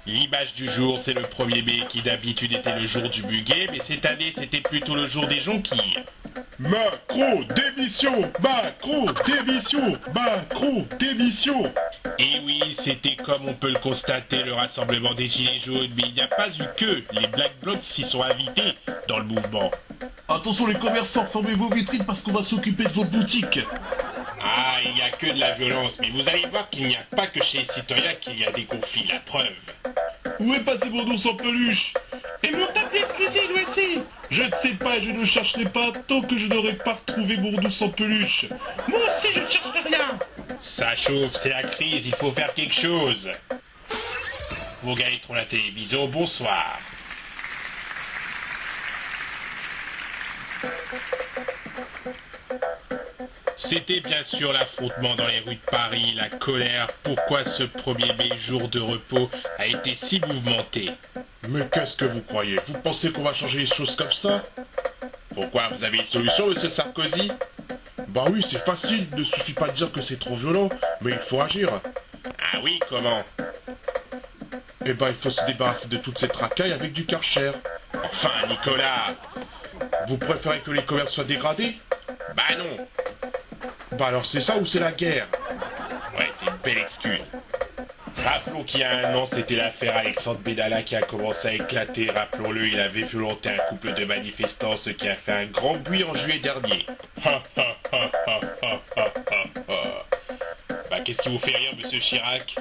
L'image du jour, c'est le 1er mai qui d'habitude était le jour du muguet, mais cette année c'était plutôt le jour des jonquilles. Macron, démission! Macron, démission! Macron, démission! Et oui, c'était comme on peut le constater le rassemblement des Gilets jaunes, mais il n'y a pas eu que les Black Blocs s'y sont invités dans le mouvement. Attention les commerçants, fermez vos vitrines parce qu'on va s'occuper de vos boutiques. Ah, il n'y a que de la violence, mais vous allez voir qu'il n'y a pas que chez les citoyens qu'il y a des conflits, la preuve. Où est passé Bourdon sans peluche? Et vous tapez le fusil, voici. Je ne sais pas et je ne chercherai pas tant que je n'aurai pas retrouvé Bourdon sans peluche. Moi aussi je ne chercherai rien. Ça chauffe, c'est la crise, il faut faire quelque chose. Vous regardez trop la télévision, bonsoir. C'était bien sûr l'affrontement dans les rues de Paris, la colère, pourquoi ce 1er mai, jour de repos, a été si mouvementé. Mais qu'est-ce que vous croyez? Vous pensez qu'on va changer les choses comme ça? Pourquoi, vous avez une solution, monsieur Sarkozy? Bah oui, c'est facile, il ne suffit pas de dire que c'est trop violent, mais il faut agir. Ah oui, comment? Eh ben, il faut se débarrasser de toutes ces tracailles avec du Karcher. Enfin, Nicolas! Vous préférez que les commerces soient dégradés? Bah non! Bah alors c'est ça ou c'est la guerre? Ouais, c'est une belle excuse. Rappelons qu'il y a un an, c'était l'affaire Alexandre Benalla qui a commencé à éclater. Rappelons-le, il avait violenté un couple de manifestants, ce qui a fait un grand bruit en juillet dernier. Bah qu'est-ce qui vous fait rire, monsieur Chirac?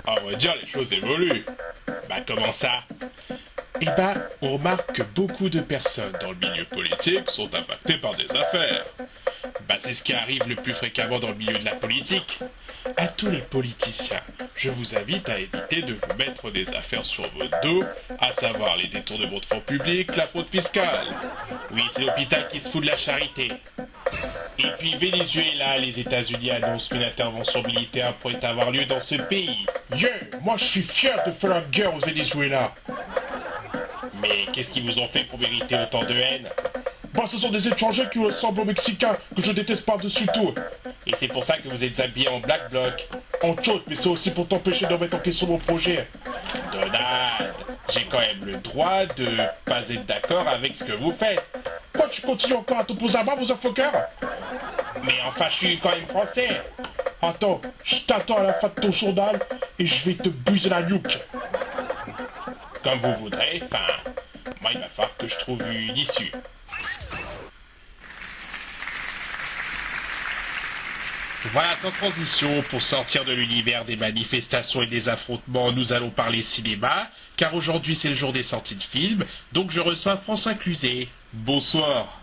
À vrai dire, les choses évoluent. Bah comment ça? Eh ben, on remarque que beaucoup de personnes dans le milieu politique sont impactées par des affaires. Bah c'est ce qui arrive le plus fréquemment dans le milieu de la politique. À tous les politiciens, je vous invite à éviter de vous mettre des affaires sur votre dos, à savoir les détournements de fonds publics, la fraude fiscale. Oui, c'est l'hôpital qui se fout de la charité. Et puis Venezuela, les États-Unis annoncent qu'une intervention militaire pourrait avoir lieu dans ce pays. Yeah, moi je suis fier de faire la guerre au Venezuela. Mais qu'est-ce qu'ils vous ont fait pour mériter autant de haine? Bah ce sont des étrangers qui ressemblent aux Mexicains, que je déteste par-dessus tout. Et c'est pour ça que vous êtes habillé en Black Bloc. En chaude, mais c'est aussi pour t'empêcher de remettre en question mon projet. Donald, j'ai quand même le droit de pas être d'accord avec ce que vous faites. Quoi, tu continues encore à t'opposer à moi, vous fucker? Mais enfin, je suis quand même français. Attends, je t'attends à la fin de ton journal et je vais te briser la nuque. Comme vous voudrez, enfin, moi il va falloir que je trouve une issue. Voilà, sans transition, pour sortir de l'univers des manifestations et des affrontements, nous allons parler cinéma, car aujourd'hui c'est le jour des sorties de films, donc je reçois François Cluzet. Bonsoir.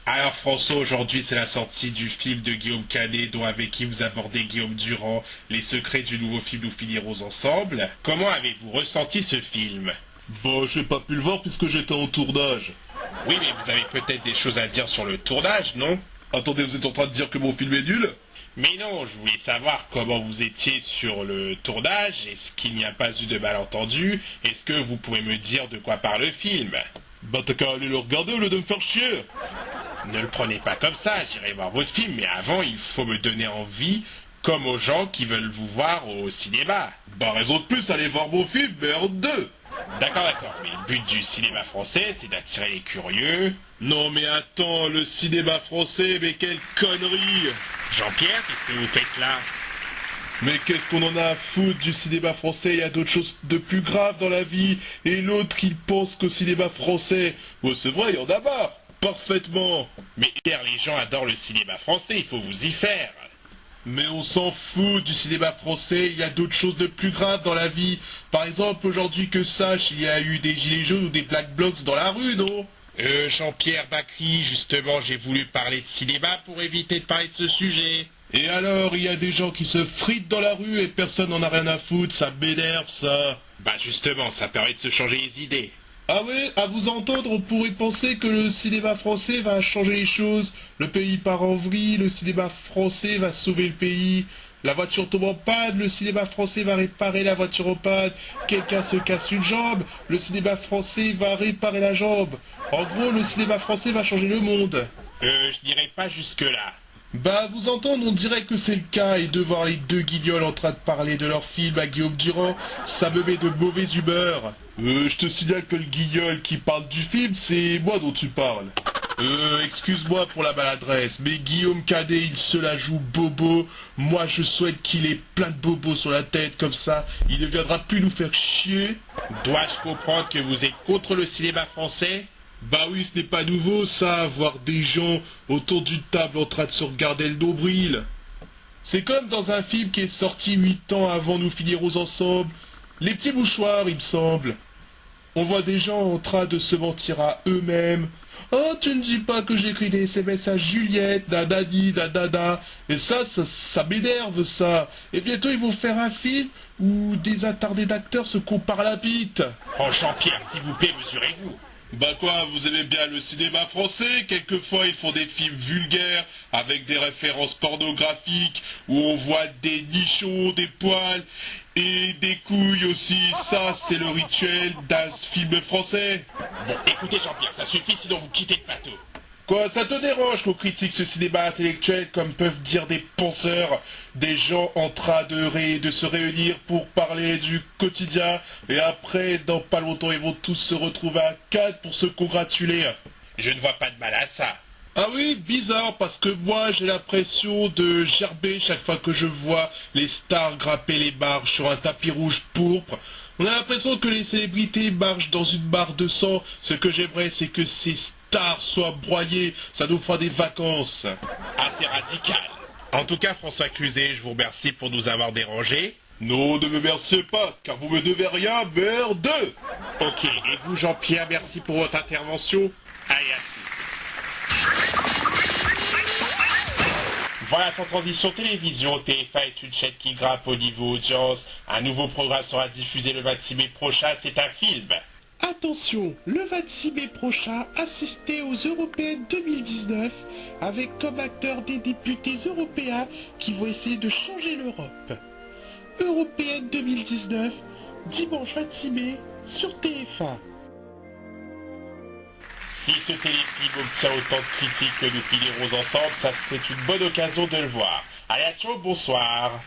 Alors François, aujourd'hui c'est la sortie du film de Guillaume Canet, dont avec qui vous abordez Guillaume Durand, les secrets du nouveau film Nous finirons ensemble. Comment avez-vous ressenti ce film? Bah, j'ai pas pu le voir puisque j'étais en tournage. Oui, mais vous avez peut-être des choses à dire sur le tournage, non? Attendez, vous êtes en train de dire que mon film est nul? Mais non, je voulais savoir comment vous étiez sur le tournage, est-ce qu'il n'y a pas eu de malentendu? Est-ce que vous pouvez me dire de quoi parle le film? Bah t'as qu'à aller le regarder au lieu de me faire chier. Ne le prenez pas comme ça, j'irai voir votre film, mais avant il faut me donner envie, comme aux gens qui veulent vous voir au cinéma. Bah raison de plus, allez voir mon film, merde 2. D'accord, mais le but du cinéma français, c'est d'attirer les curieux. Non mais attends, le cinéma français, mais quelle connerie! Jean-Pierre, qu'est-ce que vous faites là? Mais qu'est-ce qu'on en a à foutre du cinéma français? Il y a d'autres choses de plus graves dans la vie. Et l'autre, il pense qu'au cinéma français... Bon, c'est vrai, il y en a marre. Parfaitement. Mais hier, les gens adorent le cinéma français, il faut vous y faire. Mais on s'en fout du cinéma français, il y a d'autres choses de plus graves dans la vie. Par exemple, aujourd'hui que sache, il y a eu des gilets jaunes ou des black blocs dans la rue, non? Jean-Pierre Bacry, justement, j'ai voulu parler de cinéma pour éviter de parler de ce sujet. Et alors, il y a des gens qui se fritent dans la rue et personne n'en a rien à foutre, ça m'énerve ça. Bah justement, ça permet de se changer les idées. Ah ouais, à vous entendre, on pourrait penser que le cinéma français va changer les choses. Le pays part en vrille, le cinéma français va sauver le pays. La voiture tombe en panne, le cinéma français va réparer la voiture en panne. Quelqu'un se casse une jambe, le cinéma français va réparer la jambe. En gros, le cinéma français va changer le monde. Je dirais pas jusque-là. Bah, vous entendre, on dirait que c'est le cas, et de voir les deux guignols en train de parler de leur film à Guillaume Durand, ça me met de mauvaise humeur. Je te signale que le guignol qui parle du film, c'est moi dont tu parles. Excuse-moi pour la maladresse, mais Guillaume Cadet, il se la joue bobo. Moi, je souhaite qu'il ait plein de bobos sur la tête, comme ça, il ne viendra plus nous faire chier. Dois-je comprendre que vous êtes contre le cinéma français? Bah oui, ce n'est pas nouveau ça, voir des gens autour d'une table en train de se regarder le nombril. C'est comme dans un film qui est sorti 8 ans avant Nous finirons ensemble. Les petits mouchoirs, il me semble. On voit des gens en train de se mentir à eux-mêmes. Oh, tu ne dis pas que j'écris des SMS à Juliette, dadadi, dadada. Et ça m'énerve ça. Et bientôt ils vont faire un film où des attardés d'acteurs se comparent la bite. Oh Jean-Pierre, s'il vous plaît, mesurez-vous. Bah quoi, vous aimez bien le cinéma français? Quelquefois ils font des films vulgaires avec des références pornographiques où on voit des nichons, des poils et des couilles aussi. Ça c'est le rituel d'un film français. Bon, écoutez Jean-Pierre, ça suffit sinon vous quittez le plateau. Quoi, ça te dérange qu'on critique ce cinéma intellectuel comme peuvent dire des penseurs, des gens en train de se réunir pour parler du quotidien, et après, dans pas longtemps, ils vont tous se retrouver à 4 pour se congratuler. Je ne vois pas de mal à ça. Ah oui, bizarre, parce que moi j'ai l'impression de gerber chaque fois que je vois les stars grimper les marches sur un tapis rouge pourpre. On a l'impression que les célébrités marchent dans une mare de sang. Ce que j'aimerais, c'est que ces stars soient broyées, ça nous fera des vacances. Assez radical. En tout cas, François Cluzet, je vous remercie pour nous avoir dérangés. Non, ne me remerciez pas, car vous me devez rien, merde. Ok, et vous Jean-Pierre, merci pour votre intervention. Allez, à tous. Voilà, sans transition télévision, TF1 est une chaîne qui grimpe au niveau audience. Un nouveau programme sera diffusé le 26 mai prochain, c'est un film. Attention, le 26 mai prochain, assistez aux Européennes 2019 avec comme acteurs des députés européens qui vont essayer de changer l'Europe. Européennes 2019, dimanche 26 mai sur TF1. Si ce téléfilm obtient autant de critiques que Nous finirons ensemble, ça serait une bonne occasion de le voir. Allez, à ciao, bonsoir.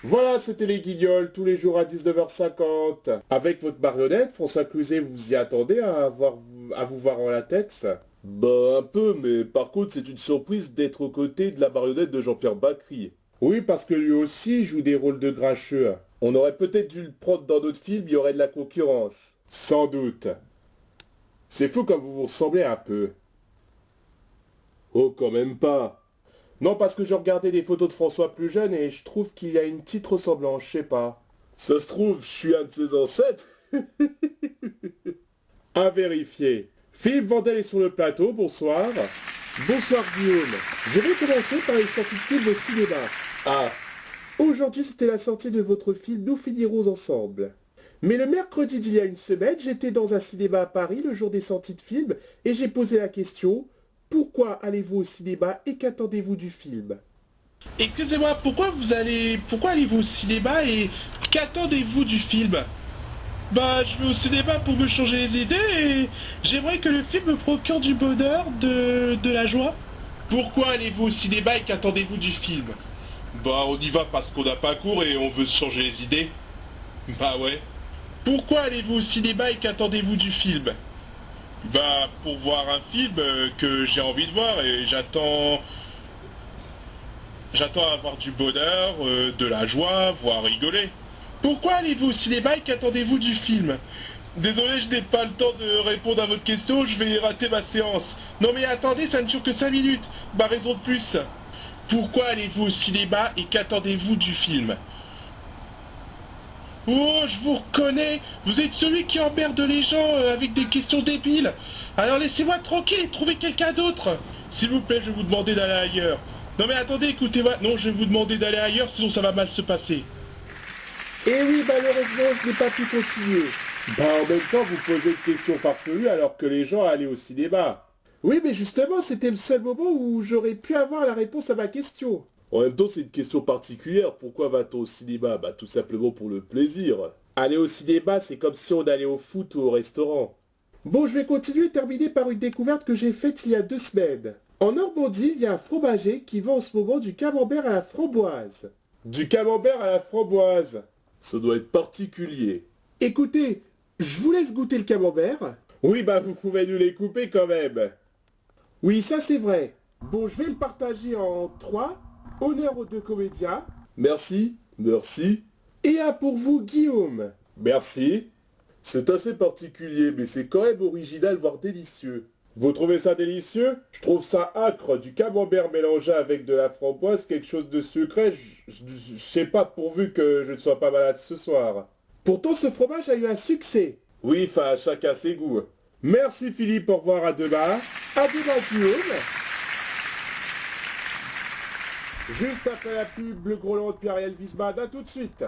Voilà, c'était les Guignols, tous les jours à 19h50. Avec votre marionnette, François Cluzet, vous y attendez à vous voir en latex? Bah un peu, mais par contre c'est une surprise d'être aux côtés de la marionnette de Jean-Pierre Bacri. Oui, parce que lui aussi joue des rôles de grincheux. On aurait peut-être dû le prendre dans d'autres films, il y aurait de la concurrence. Sans doute. C'est fou comme vous vous ressemblez un peu. Oh, quand même pas. Non, parce que je regardais des photos de François plus jeune et je trouve qu'il y a une petite ressemblance, je sais pas. Ça se trouve, je suis un de ses ancêtres. À vérifier. Philippe Vandel est sur le plateau, bonsoir. Bonsoir Guillaume. Je vais commencer par les sorties de films au cinéma. Ah, aujourd'hui c'était la sortie de votre film Nous finirons ensemble. Mais le mercredi d'il y a une semaine, j'étais dans un cinéma à Paris le jour des sorties de films et j'ai posé la question, pourquoi allez-vous au cinéma et qu'attendez-vous du film? Excusez-moi, pourquoi allez-vous au cinéma et qu'attendez-vous du film? Bah, je vais au cinéma pour me changer les idées et j'aimerais que le film me procure du bonheur, de la joie. Pourquoi allez-vous au cinéma et qu'attendez-vous du film? Bah on y va parce qu'on n'a pas cours et on veut se changer les idées. Bah ouais. Pourquoi allez-vous au cinéma et qu'attendez-vous du film? Bah pour voir un film que j'ai envie de voir et j'attends avoir du bonheur, de la joie, voire rigoler. Pourquoi allez-vous au cinéma et qu'attendez-vous du film? Désolé, je n'ai pas le temps de répondre à votre question, je vais rater ma séance. Non mais attendez, ça ne dure que 5 minutes. Bah raison de plus. Pourquoi allez-vous au cinéma et qu'attendez-vous du film? Oh, je vous reconnais. Vous êtes celui qui emmerde les gens avec des questions débiles. Alors laissez-moi tranquille et trouvez quelqu'un d'autre. S'il vous plaît, je vais vous demander d'aller ailleurs. Non mais attendez, écoutez-moi. Non, je vais vous demander d'aller ailleurs, sinon ça va mal se passer. Et oui, malheureusement, je n'ai pas pu continuer. Bah en même temps, vous posez une question farfelue alors que les gens allaient au cinéma. Oui, mais justement, c'était le seul moment où j'aurais pu avoir la réponse à ma question. En même temps, c'est une question particulière. Pourquoi va-t-on au cinéma? Bah tout simplement pour le plaisir. Aller au cinéma, c'est comme si on allait au foot ou au restaurant. Bon, je vais continuer et terminer par une découverte que j'ai faite il y a 2 semaines. En Normandie, il y a un fromager qui vend en ce moment du camembert à la framboise. Du camembert à la framboise. Ça doit être particulier. Écoutez, je vous laisse goûter le camembert. Oui, bah vous pouvez nous les couper quand même. Oui, ça c'est vrai. Bon, je vais le partager en 3. Honneur aux 2 comédiens. Merci, merci. Et un pour vous, Guillaume. Merci. C'est assez particulier, mais c'est quand même original, voire délicieux. Vous trouvez ça délicieux? Je trouve ça âcre, du camembert mélangé avec de la framboise, quelque chose de sucré, je sais pas pourvu que je ne sois pas malade ce soir. Pourtant ce fromage a eu un succès. Oui, enfin, chacun ses goûts. Merci Philippe, au revoir, à demain. À demain Guillaume. Juste après la pub, le gros lot de Pierre-Ariel Wiesmann, à tout de suite.